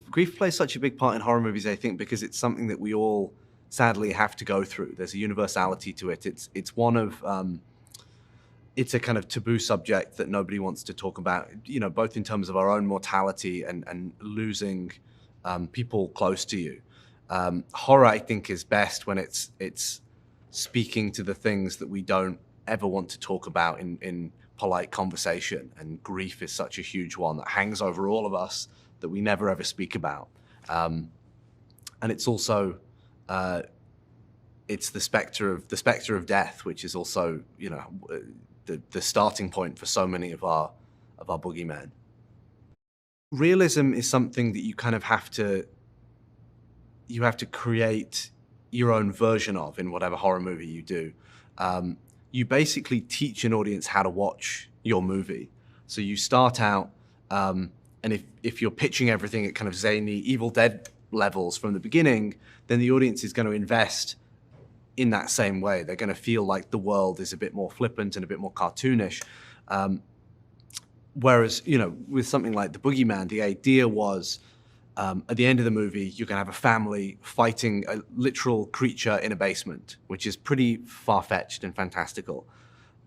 Grief plays such a big part in horror movies, I think, because it's something that we all sadly have to go through. There's a universality to it. It's one of it's a kind of taboo subject that nobody wants to talk about. You know, both in terms of our own mortality and losing people close to you. Horror, I think, is best when it's speaking to the things that we don't ever want to talk about in polite conversation. And grief is such a huge one that hangs over all of us that we never ever speak about. And it's also it's the specter of death, which is also, you know, the starting point for so many of our boogeymen. Realism is something that you kind of have to create your own version of in whatever horror movie you do. You basically teach an audience how to watch your movie. So you start out, and if you're pitching everything at kind of zany Evil Dead levels from the beginning, then the audience is going to invest in that same way. They're going to feel like the world is a bit more flippant and a bit more cartoonish. Whereas, you know, with something like The Boogeyman, the idea was at the end of the movie, you're going to have a family fighting a literal creature in a basement, which is pretty far-fetched and fantastical.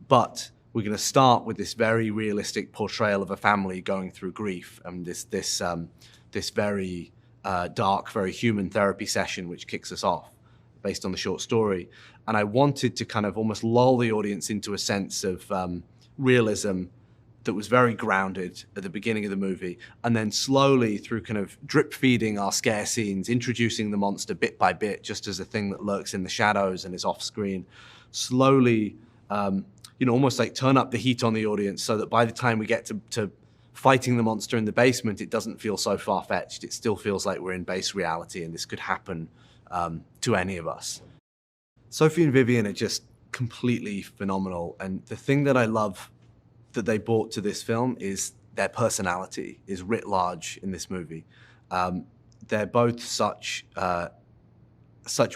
But we're going to start with this very realistic portrayal of a family going through grief, and this very dark, very human therapy session, which kicks us off based on the short story. And I wanted to kind of almost lull the audience into a sense of realism that was very grounded at the beginning of the movie, and then slowly, through kind of drip feeding our scare scenes, introducing the monster bit by bit, just as a thing that lurks in the shadows and is off screen, slowly, you know, almost like turn up the heat on the audience so that by the time we get to fighting the monster in the basement, it doesn't feel so far-fetched. It still feels like we're in base reality and this could happen to any of us. Sophie and Vivian are just completely phenomenal, and the thing that I love that they brought to this film is their personality is writ large in this movie. They're both such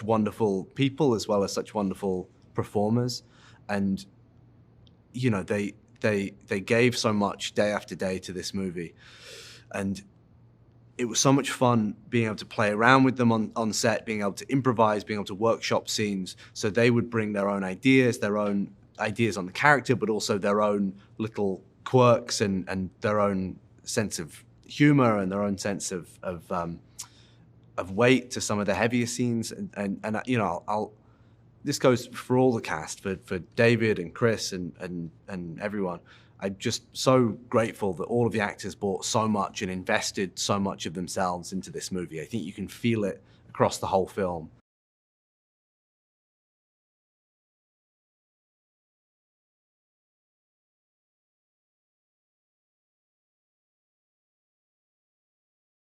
wonderful people as well as such wonderful performers, and you know they gave so much day after day to this movie, and it was so much fun being able to play around with them on set, being able to improvise, being able to workshop scenes. So they would bring their own ideas on the character, but also their own little quirks and their own sense of humor and their own sense of weight to some of the heavier scenes. And you know, this goes for all the cast, for David and Chris and everyone. I'm just so grateful that all of the actors brought so much and invested so much of themselves into this movie. I think you can feel it across the whole film.